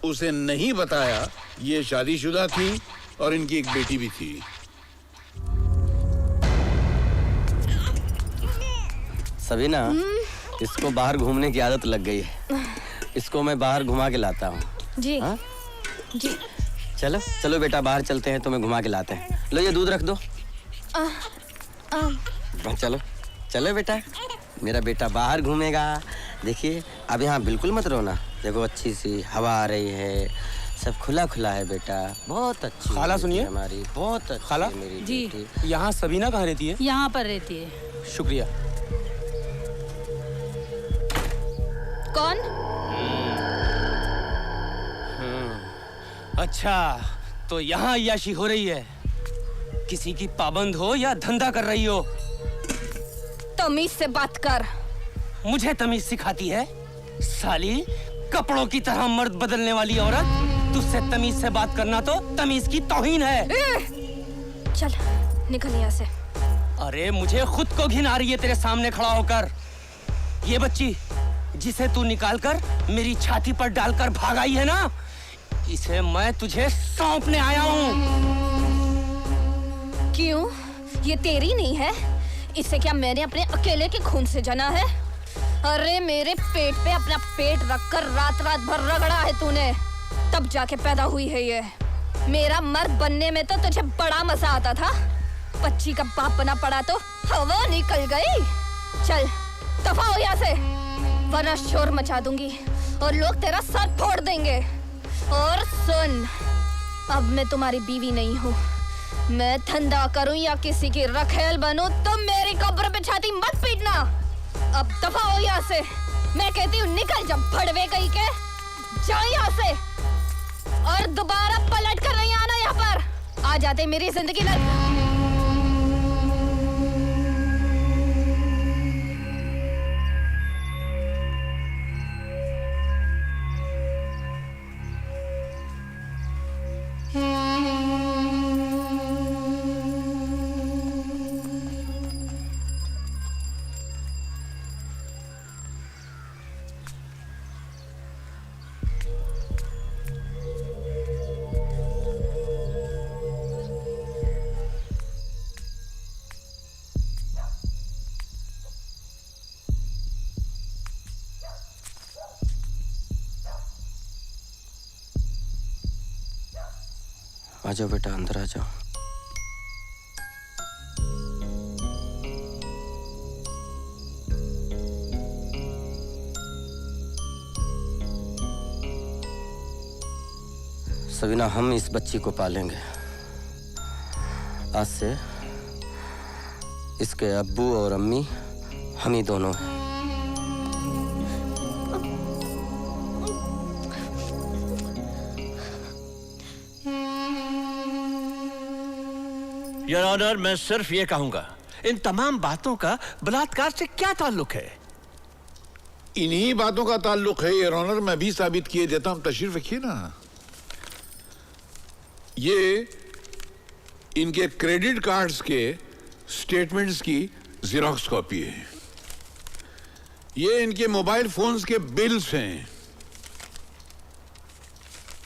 उसे नहीं बताया ये शादीशुदा थी और इनकी एक बेटी भी थी। सबीना, इसको बाहर घूमने की आदत लग गई है। इसको मैं बाहर घुमा के लाता हूँ। जी। हाँ? जी। चलो चलो बेटा, बाहर चलते हैं, तुम्हें घुमा के लाते हैं। लो ये दूध रख दो। चलो चलो बेटा, मेरा बेटा बाहर घूमेगा। देखिए अब यहाँ बिल्कुल मत रोना। देखो अच्छी सी हवा आ रही है, सब खुला खुला है बेटा। बहुत अच्छी खाला सुनिए, हमारी बहुत अच्छी खाला मेरी जी। बेटी। यहाँ सबीना कहाँ रहती है? यहाँ पर रहती है। शुक्रिया। कौन? अच्छा, तो यहाँ अय्याशी हो रही है। किसी की पाबंद हो या धंधा कर रही हो? तमीज से बात कर। मुझे तमीज सिखाती है? साली, कपड़ों की तरह मर्द बदलने वाली औरत। तुझसे तमीज से बात करना तो तमीज की तौहीन है। चल निकल यहाँ से। अरे मुझे खुद को घिन आ रही है तेरे सामने खड़ा होकर। ये बच्ची जिसे तू निकालकर मेरी छाती पर डालकर भागाई है ना, इसे मैं तुझे सौंपने आया हूँ। क्यों? ये तेरी नहीं है? इसे क्या मैंने अपने अकेले के खून से जना है? अरे मेरे पेट पे अपना पेट रखकर रात रात भर रगड़ा है तूने, तब जाके पैदा हुई है ये। मेरा मर्द बनने में तो तुझे बड़ा मजा आता था। बच्ची का बाप बना पड़ा तो हवा निकल गई। चल दफा हो यहाँ से, वरना शोर मचा दूंगी और लोग तेरा सर फोड़ देंगे। और सुन, अब मैं तुम्हारी बीवी नहीं हूँ। मैं धंधा करूं या किसी की रखेल बनूं तो मेरी कब्र पे छाती मत पीटना। अब दफा हो यहाँ से। मैं कहती हूँ निकल जा भड़वे कहीं के। जा यहाँ से और दोबारा पलट कर नहीं आना यहाँ पर। आ जाते मेरी जिंदगी में। आ जाओ बेटा, अंदर आ जाओ। सबीना, हम इस बच्ची को पालेंगे। आज से इसके अब्बू और अम्मी हम ही दोनों हैं। योर ऑनर, मैं सिर्फ ये कहूंगा, इन तमाम बातों का बलात्कार से क्या ताल्लुक है? इन्हीं बातों का ताल्लुक है योर ऑनर। मैं भी साबित किए देता हूं। तशरीफ रखिए ना। ये इनके क्रेडिट कार्ड्स के स्टेटमेंट्स की जेरॉक्स कॉपी है। ये इनके मोबाइल फोन्स के बिल्स हैं।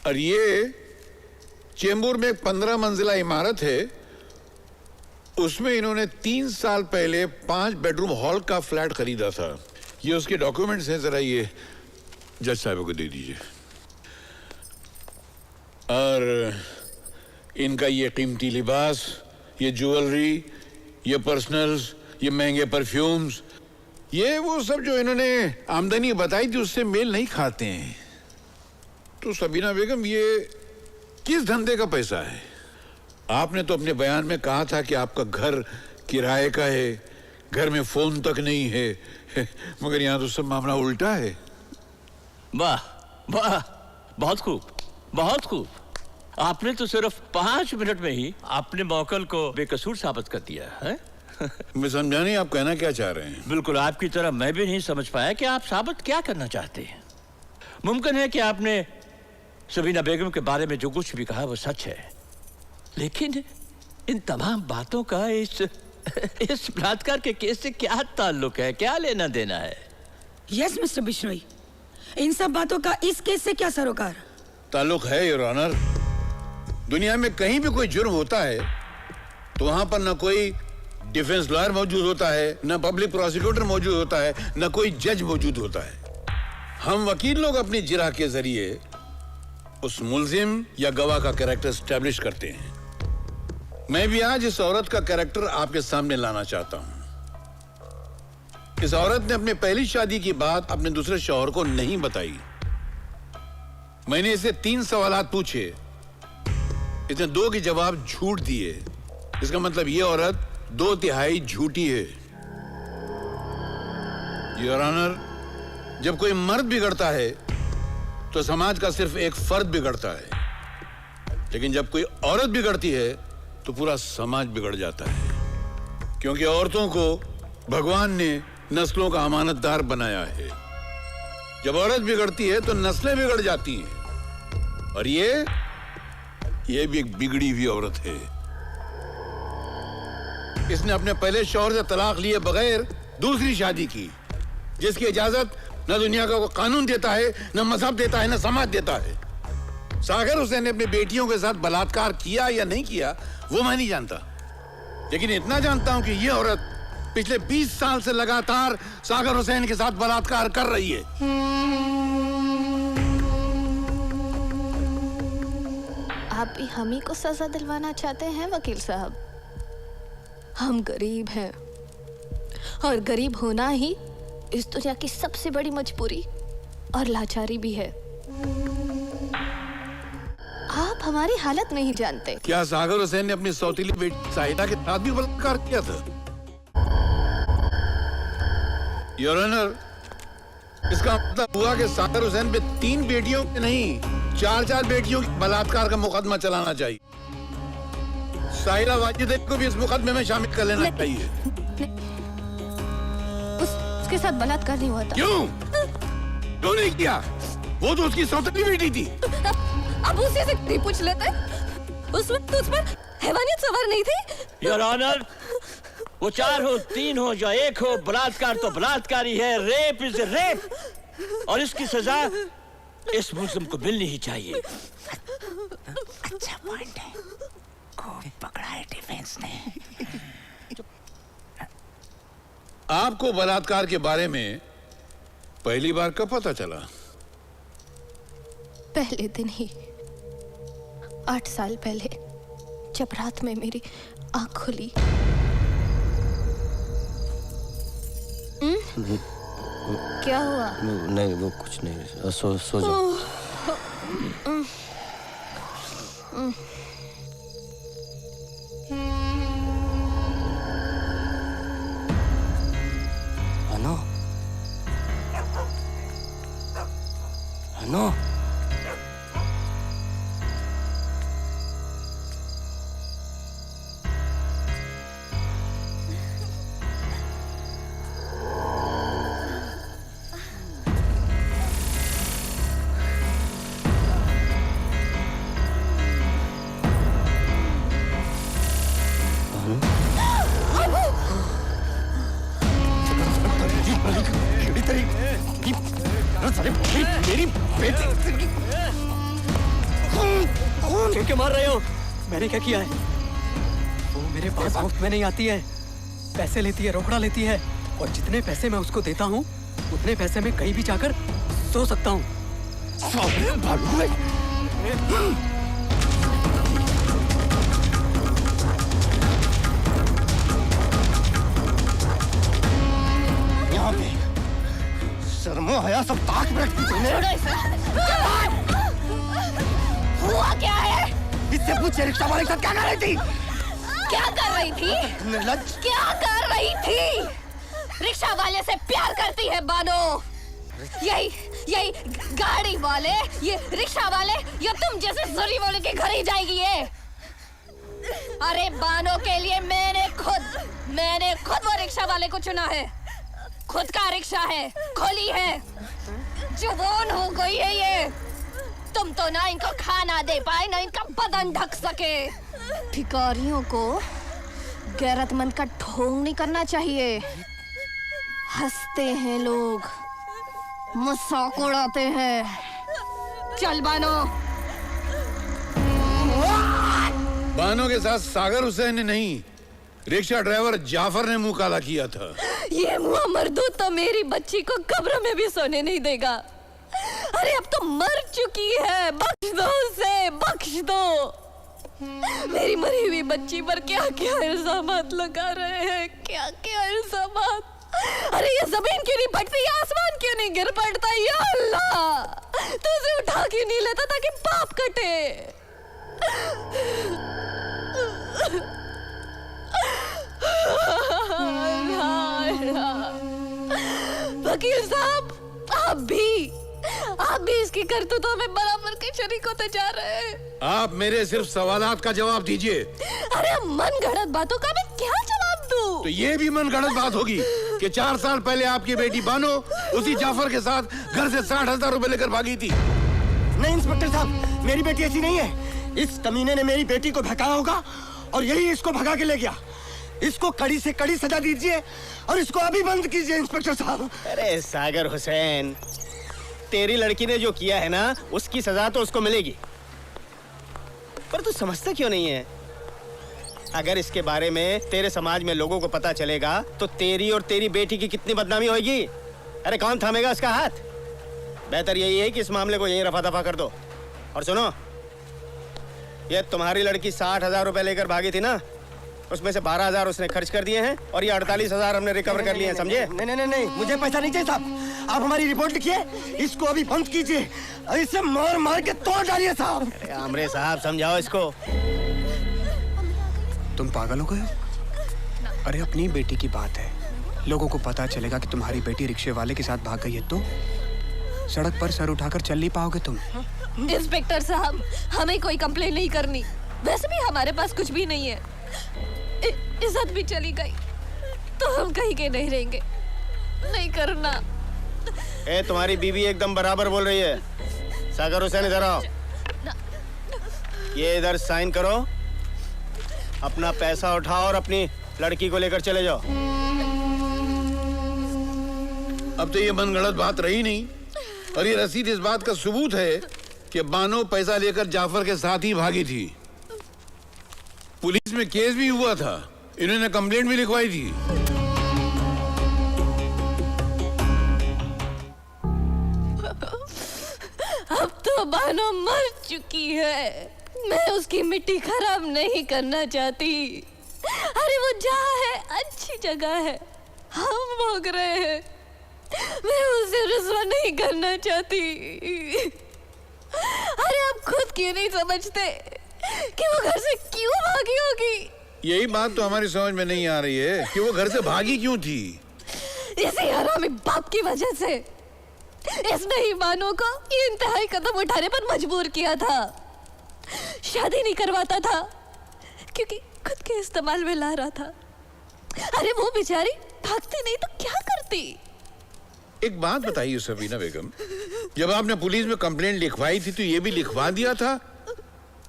और ये चेंबूर में एक 15 मंजिला इमारत है, उसमें इन्होंने 3 साल पहले 5 बेडरूम हॉल का फ्लैट खरीदा था। ये उसके डॉक्यूमेंट्स हैं, जरा ये जज साहब को दे दीजिए। और इनका ये कीमती लिबास, ये ज्वेलरी, ये पर्सनल्स, ये महंगे परफ्यूम्स, ये वो सब जो इन्होंने आमदनी बताई थी उससे मेल नहीं खाते हैं। तो सबीना बेगम, ये किस धंधे का पैसा है? आपने तो अपने बयान में कहा था कि आपका घर किराए का है, घर में फोन तक नहीं है, मगर यहाँ तो सब मामला उल्टा है। वाह वाह, बहुत खूब, बहुत खूब। आपने तो सिर्फ 5 मिनट में ही अपने मौकल को बेकसूर साबित कर दिया है। मैं समझा नहीं आप कहना क्या चाह रहे हैं। बिल्कुल आपकी तरह मैं भी नहीं समझ पाया कि आप साबित क्या करना चाहते हैं। मुमकिन है कि आपने सबीना बेगम के बारे में जो कुछ भी कहा वो सच है, लेकिन इन तमाम बातों का इस बलात्कार के केस से क्या ताल्लुक है, क्या लेना देना है? यस मिस्टर बिश्नोई, इन सब बातों का इस केस से क्या सरोकार? ताल्लुक है योर ऑनर। दुनिया में कहीं भी कोई जुर्म होता है तो वहां पर न कोई डिफेंस लॉयर मौजूद होता है, न पब्लिक प्रोसिक्यूटर मौजूद होता है, न कोई जज मौजूद होता है। हम वकील लोग अपनी जिरा के जरिए उस मुल्जिम या गवाह का कैरेक्टर एस्टेब्लिश करते हैं। मैं भी आज इस औरत का कैरेक्टर आपके सामने लाना चाहता हूं। इस औरत ने अपनी पहली शादी की बात अपने दूसरे शौहर को नहीं बताई। मैंने इसे 3 सवालात पूछे, इसने 2 के जवाब झूठ दिए। इसका मतलब ये औरत 2/3 झूठी है। योर ऑनर, जब कोई मर्द बिगड़ता है तो समाज का सिर्फ एक फर्द बिगड़ता है, लेकिन जब कोई औरत बिगड़ती है तो पूरा समाज बिगड़ जाता है, क्योंकि औरतों को भगवान ने नस्लों का अमानतदार बनाया है। जब औरत बिगड़ती है तो नस्लें बिगड़ जाती हैं, और ये भी एक बिगड़ी हुई औरत है। इसने अपने पहले शौहर से तलाक लिए बगैर दूसरी शादी की, जिसकी इजाजत न दुनिया का कोई कानून देता है, न मजहब देता है, न समाज देता है। सागर हुसैन ने अपनी बेटियों के साथ बलात्कार किया या नहीं किया वो मैं नहीं जानता, लेकिन इतना जानता हूं कि ये औरत पिछले 20 साल से लगातार सागर हुसैन के साथ बलात्कार कर रही है। आप भी हम ही को सजा दिलवाना चाहते हैं वकील साहब? हम गरीब हैं, और गरीब होना ही इस दुनिया की सबसे बड़ी मजबूरी और लाचारी भी है। आप हमारी हालत नहीं जानते। क्या सागर हुसैन ने अपनी सौतीली बेटी साहिदा के साथ भी बलात्कार किया था? योर ऑनर, इसका मतलब हुआ कि सागर हुसैन पे 3 बेटियों के नहीं 4 बेटियों के बलात्कार का मुकदमा चलाना चाहिए। साहिरा वाजिद को भी इस मुकदमे में शामिल कर लेना चाहिए। उसके साथ बलात्कार नहीं हुआ था। क्यों नहीं किया? वो तो उसकी सौतेली बेटी थी। अब उसे से नहीं पूछ लेते? उसमें हैवानियत सवार नहीं थी? योर ऑनर, वो 4 हो 3 हो या 1 हो, बलात्कार तो बलात्कार ही है। रेप इज रेप, और इसकी सजा इस मुल्जिम को मिलनी ही चाहिए। अच्छा पॉइंट है, खूब पकड़ा है डिफेंस ने। आपको बलात्कार के बारे में पहली बार कब पता चला? पहले दिन ही, 8 साल पहले, जब रात में मेरी आंख खुली। क्या हुआ? नहीं, वो कुछ नहीं। सो जाओ। अनु, अनु, क्यों मार रहे हो? मैंने क्या किया है? वो मेरे पास मुफ्त में नहीं आती है, पैसे लेती है, रोकड़ा लेती है, और जितने पैसे मैं उसको देता हूँ उतने पैसे में कहीं भी जाकर सो सकता हूँ। यहाँ पे शर्मो हया सब ताक में रखती तूने। हुआ क्या है? इससे पूछे रिक्शा वाले के साथ क्या कर रही थी? क्या कर रही थी? निर्लज्ज। क्या कर रही थी? रिक्शा वाले से प्यार करती है बानो। यही गाड़ी वाले, ये रिक्शा वाले, या तुम जैसे जरी वाले के घर ही जाएगी ये? अरे बानो के लिए मैंने खुद वो रिक्शा वाले को चुना है। खुद का रिक्शा है, खोली है, जवान हो गई है ये। तुम तो ना इनको खाना दे पाए, ना इनका बदन ढक सके। भिखारियों को गैरतमंद का ढोंग नहीं करना चाहिए। हंसते हैं लोग, मजाक उड़ाते हैं। चल बानो, बानो के साथ सागर हुसैन ने नहीं, रिक्शा ड्राइवर जाफर ने मुंह काला किया था। ये मुआ मर्दू तो मेरी बच्ची को कब्र में भी सोने नहीं देगा। अरे अब तो मर चुकी है, बख्श दो उसे, बख्श दो। मेरी मरी हुई बच्ची पर क्या क्या इल्जामात लगा रहे हैं, क्या क्या इल्जामात। अरे ये जमीन क्यों नहीं फटती, ये आसमान क्यों नहीं गिर पड़ता, या अल्लाह तू उसे उठा क्यों नहीं लेता ताकि पाप कटे। वकील साहब, आप भी इसकी करतूतों में बराबर के शरीक होते जा रहे हैं। आप मेरे सिर्फ सवालात का जवाब दीजिए। अरे मन गढ़ंत बातों का मैं क्या जवाब दूं? तो ये भी मन गढ़ंत बात होगी कि 4 साल पहले आपकी बेटी बानो उसी जाफर के साथ घर से 60,000 रुपए लेकर भागी थी। नहीं इंस्पेक्टर साहब, मेरी बेटी ऐसी नहीं है। इस कमीने ने मेरी बेटी को भगाया होगा और यही इसको भगा के ले गया। इसको कड़ी से कड़ी सजा दीजिए और इसको अभी बंद कीजिए इंस्पेक्टर साहब। अरे सागर हुसैन, तेरी लड़की ने जो किया है ना, उसकी सजा तो उसको मिलेगी। पर तू समझता क्यों नहीं है? अगर इसके बारे में तेरे समाज में लोगों को पता चलेगा तो तेरी और तेरी बेटी की कितनी बदनामी होगी। अरे कौन थामेगा इसका हाथ? बेहतर यही है कि इस मामले को यहीं रफा दफा कर दो। और सुनो, ये तुम्हारी लड़की 60,000 रुपए लेकर भागी थी ना, उसमें से 12,000 उसने खर्च कर दिए हैं और ये 48,000 हमने रिकवर कर लिए हैं, समझे? नहीं, मुझे पैसा नहीं चाहिए साहब। आप हमारी रिपोर्ट लिखिए, इसको अभी बंद कीजिए, इसे मार मार के तोड़ डालिए साहब। अरे आमरे साहब, समझाओ इसको। तुम पागल हो गए हो? अरे अपनी बेटी की बात है, लोगों को पता चलेगा कि तुम्हारी बेटी रिक्शे वाले के साथ भाग गई है तो सड़क पर सर उठाकर चल नहीं पाओगे तुम। इंस्पेक्टर साहब, हमें कोई कंप्लेन नहीं करनी, वैसे भी हमारे पास कुछ भी नहीं है। इज्जत भी चली गई तो हम कहीं के नहीं रहेंगे। नहीं करना। ए, तुम्हारी बीवी एकदम बराबर बोल रही है। सागर हुसैन इधर आओ। ये इधर साइन करो, अपना पैसा उठाओ और अपनी लड़की को लेकर चले जाओ। अब तो ये मनगढ़ंत बात रही नहीं और ये रसीद इस बात का सबूत है कि बानो पैसा लेकर जाफर के साथ ही भागी थी। पुलिस में केस भी हुआ था, इन्होंने कंप्लेंट भी लिखवाई थी। अब तो बानो मर चुकी है, मैं उसकी मिट्टी खराब नहीं करना चाहती। अरे वो जहाँ है अच्छी जगह है, हम भोग रहे हैं, मैं उसे रुस्वा नहीं करना चाहती। अरे आप खुद क्यों नहीं समझते कि वो घर से क्यों भागी होगी? यही बात तो हमारी समझ में नहीं आ रही है कि वो घर से भागी क्यों थी। इसी हरामी बाप की वजह से इसने ही बानो को ये इंतहाई कदम उठाने पर मजबूर किया था। शादी नहीं करवाता था क्योंकि खुद के इस्तेमाल में ला रहा था। अरे वो बेचारी भागती नहीं तो क्या करती? एक बात बताइए सबीना बेगम, जब आपने पुलिस में कंप्लेंट लिखवाई थी तो ये भी लिखवा दिया था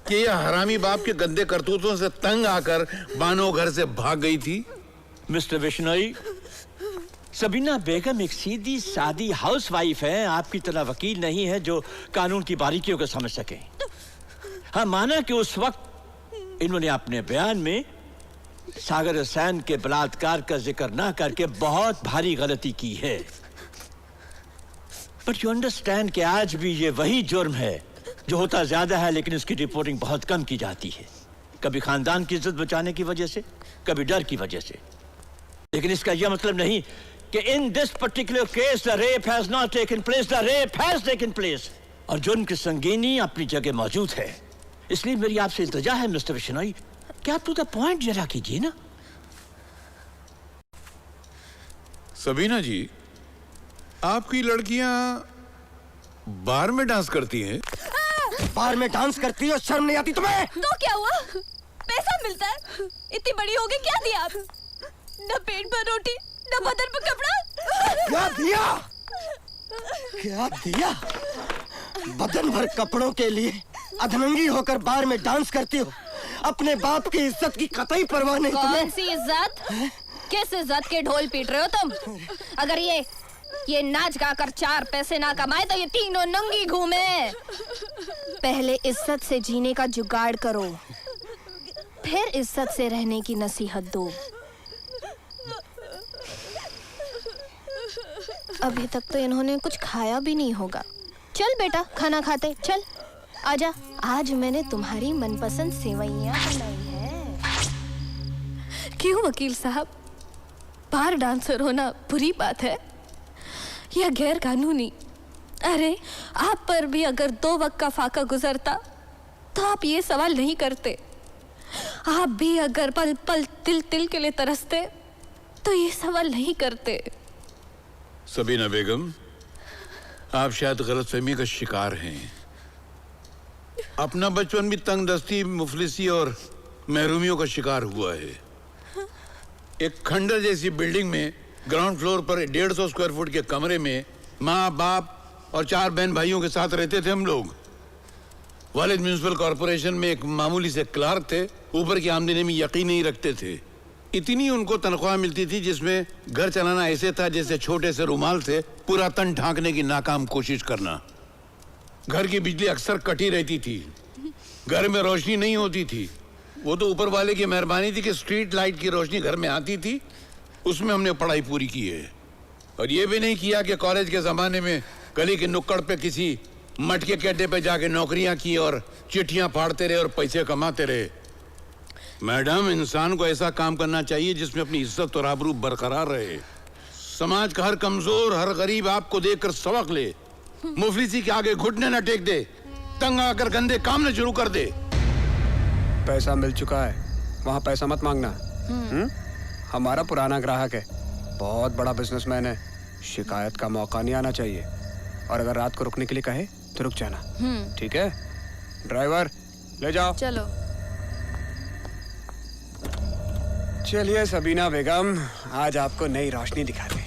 कि यह हरामी बाप के गंदे करतूतों से तंग आकर बानो घर से भाग गई थी। मिस्टर बिश्नोई, सबीना बेगम एक सीधी सादी हाउसवाइफ है, आपकी तरह वकील नहीं है जो कानून की बारीकियों को समझ सके। हाँ, माना कि उस वक्त इन्होंने अपने बयान में सागर हुसैन के बलात्कार का जिक्र ना करके बहुत भारी गलती की है, बट यू अंडरस्टैंड कि आज भी ये वही जुर्म है जो होता ज्यादा है लेकिन उसकी रिपोर्टिंग बहुत कम की जाती है। कभी खानदान की इज्जत बचाने की वजह से, कभी डर की वजह से। लेकिन इसका यह मतलब नहीं कि in this particular case the rape has not taken place, the rape has taken place. और जुर्म की संगीनी अपनी जगह मौजूद है। इसलिए मेरी आपसे इल्तिजा है मिस्टर बिश्नोई कि आप टू द पॉइंट जरा कीजिए ना। सबीना जी, आपकी लड़कियां बार में डांस करती हैं? बार में डांस करती हो, शर्म नहीं आती तुम्हें? तो क्या हुआ? पैसा मिलता है, इतनी बड़ी हो गई, क्या दिया आप? न पेट पर रोटी, न बदन पर कपड़ा। क्या दिया? क्या दिया? बदन भर कपड़ों के लिए अधनंगी होकर बार में डांस करती हो। अपने बाप की इज्जत की कतई परवाह नहीं तुम्हें। कौन सी इज्जत? किस इज्जत के ढोल पीट रहे हो तुम? अगर ये ये नाच गा कर 4 पैसे ना कमाए तो ये तीनों नंगी घूमे। पहले इज्जत से जीने का जुगाड़ करो, फिर इज्जत से रहने की नसीहत दो। अभी तक तो इन्होंने कुछ खाया भी नहीं होगा। चल बेटा खाना खाते, चल आजा। आज मैंने तुम्हारी मनपसंद सेवइयां बनाई है। क्यों वकील साहब, बार डांसर होना बुरी बात है या गैर कानूनी? अरे आप पर भी अगर 2 वक्त का फाका गुजरता तो आप ये सवाल नहीं करते। आप भी अगर पल पल तिल तिल के लिए तरसते तो ये सवाल नहीं करते। सबीना बेगम, आप शायद गलतफहमी का शिकार हैं। अपना बचपन भी तंगदस्ती, मुफलिसी और महरूमियों का शिकार हुआ है। एक खंडर जैसी बिल्डिंग में ग्राउंड फ्लोर पर 150 स्क्वायर फुट के कमरे में माँ बाप और 4 बहन भाइयों के साथ रहते थे हम लोग। वालिद म्यूनिसिपल कॉरपोरेशन में एक मामूली से क्लार्क थे, ऊपर की आमदनी में यकीन नहीं रखते थे। इतनी उनको तनख्वाह मिलती थी जिसमें घर चलाना ऐसे था जैसे छोटे से रुमाल से पूरा तन ढांकने की नाकाम कोशिश करना। घर की बिजली अक्सर कटी रहती थी, घर में रोशनी नहीं होती थी। वो तो ऊपर वाले की मेहरबानी थी कि स्ट्रीट लाइट की रोशनी घर में आती थी, उसमें हमने पढ़ाई पूरी की है। और ये भी नहीं किया कि कॉलेज के ज़माने में गली के नुक्कड़ पे किसी मटके के अड्डे पे जाके नौकरियां की और चिट्ठियां फाड़ते रहे और पैसे कमाते रहे। मैडम, इंसान को ऐसा काम करना चाहिए जिसमें अपनी इज्जत और आबरू बरकरार रहे। समाज का हर कमजोर, हर गरीब आपको देखकर सबक ले, मुफलिसी के आगे घुटने न टेक दे, तंग आकर गंदे काम न शुरू कर दे। पैसा मिल चुका है, वहाँ पैसा मत मांगना। हमारा पुराना ग्राहक है, बहुत बड़ा बिजनेसमैन है, शिकायत का मौका नहीं आना चाहिए। और अगर रात को रुकने के लिए कहे तो रुक जाना, ठीक है? ड्राइवर ले जाओ। चलो। चलिए सबीना बेगम, आज आपको नई रोशनी दिखाते हैं।